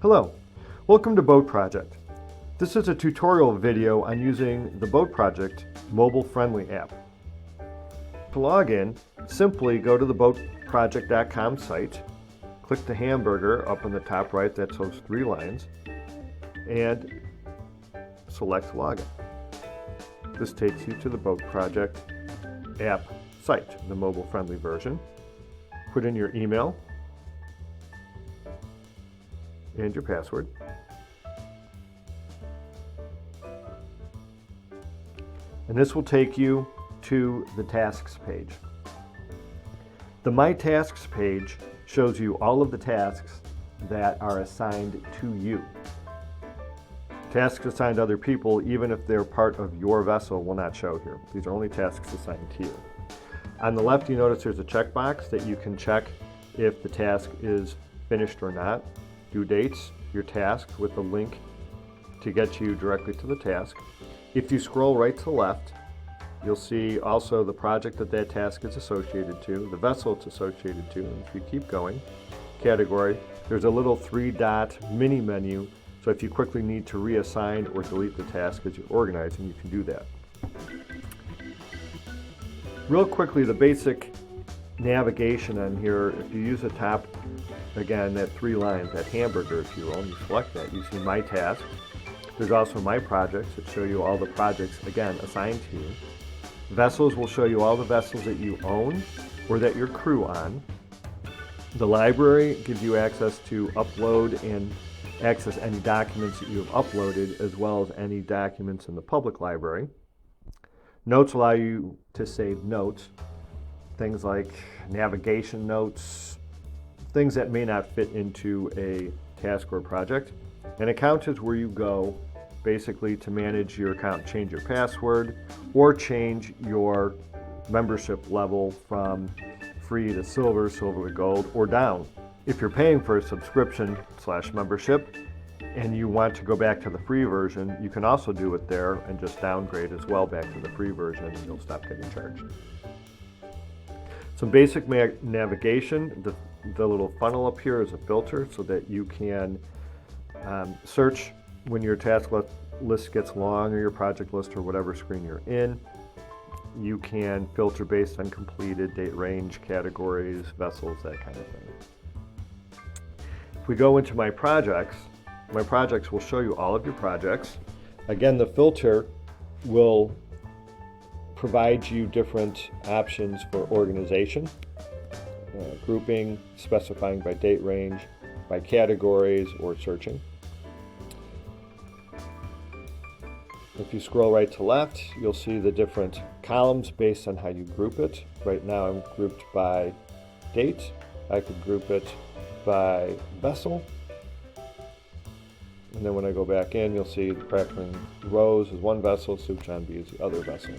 Hello, welcome to Boat Project. This is a tutorial video on using the BoatProject Mobile-friendly app. To log in, simply go to the BoatProject.com site, click the hamburger up in the top right, that's those three lines, and select Login. This takes you to the BoatProject app site, the mobile-friendly version. Put in your email and your password. And this will take you to the tasks page. The My Tasks page shows you all of the tasks that are assigned to you. Tasks assigned to other people, even if they're part of your vessel, will not show here. These are only tasks assigned to you. On the left, you notice there's a checkbox that you can check if the task is finished or not. Due dates, your task with a link to get you directly to the task. If you scroll right to the left, you'll see also the project that task is associated to, the vessel it's associated to, and if you keep going, category, there's a little 3-dot mini menu, so if you quickly need to reassign or delete the task as you're organizing, you can do that. Real quickly, the basic navigation on here, if you use the top, again, that 3 lines, that hamburger, if you will, and you select that, you see My Task. There's also My Projects that show you all the projects, again, assigned to you. Vessels will show you all the vessels that you own or that your crew on. The library gives you access to upload and access any documents that you have uploaded, as well as any documents in the public library. Notes allow you to save notes, things like navigation notes, things that may not fit into a task or project. An account is where you go basically to manage your account, change your password, or change your membership level from free to silver, silver to gold, or down. If you're paying for a subscription/membership and you want to go back to the free version, you can also do it there and just downgrade as well back to the free version and you'll stop getting charged. Some basic navigation, the little funnel up here is a filter so that you can search when your task list gets long, or your project list, or whatever screen you're in. You can filter based on completed, date range, categories, vessels, that kind of thing. If we go into My Projects will show you all of your projects. Again, the filter will provide you different options for organization, grouping, specifying by date range, by categories, or searching. If you scroll right to left, you'll see the different columns based on how you group it. Right now I'm grouped by date. I could group it by vessel. And then when I go back in, you'll see the crackling rows is one vessel, Soup John B is the other vessel.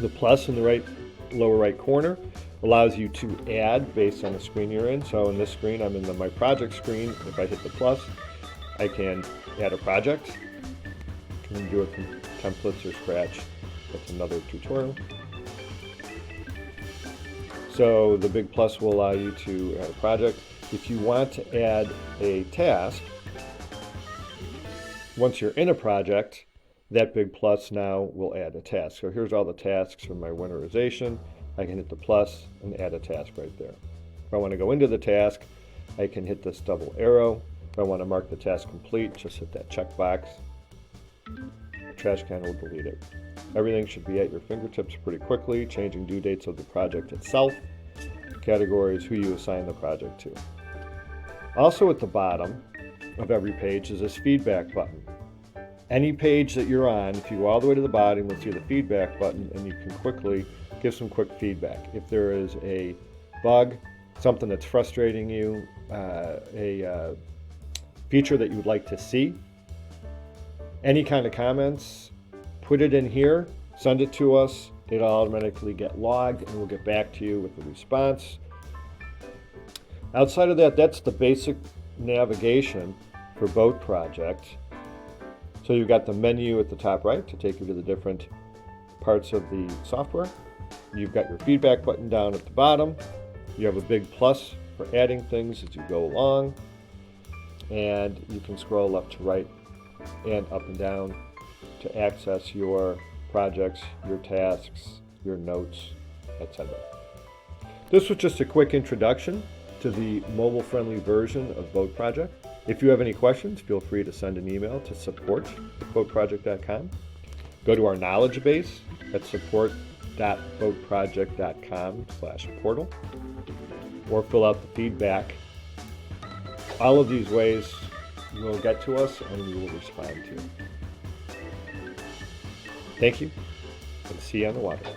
The plus in the lower right corner allows you to add based on the screen you're in. So in this screen, I'm in the My Project screen. If I hit the plus, I can add a project. You can do it from templates or scratch. That's another tutorial. So the big plus will allow you to add a project. If you want to add a task, once you're in a project, that big plus now will add a task. So here's all the tasks from my winterization. I can hit the plus and add a task right there. If I want to go into the task, I can hit this double arrow. If I want to mark the task complete, just hit that checkbox. The trash can will delete it. Everything should be at your fingertips pretty quickly, changing due dates of the project itself, categories, who you assign the project to. Also at the bottom of every page is this feedback button. Any page that you're on, if you go all the way to the bottom, you'll see the feedback button and you can quickly give some quick feedback. If there is a bug, something that's frustrating you, a feature that you would like to see, any kind of comments, put it in here, send it to us. It'll automatically get logged and we'll get back to you with the response. Outside of that, that's the basic navigation for BoatProject. So you've got the menu at the top right to take you to the different parts of the software. You've got your feedback button down at the bottom. You have a big plus for adding things as you go along. and you can scroll left to right and up and down to access your projects, your tasks, your notes, etc. This was just a quick introduction to the mobile-friendly version of BoatProject. If you have any questions, feel free to send an email to support@boatproject.com. Go to our knowledge base at support.boatproject.com/portal, or fill out the feedback. All of these ways will get to us and we will respond to you. Thank you, and see you on the water.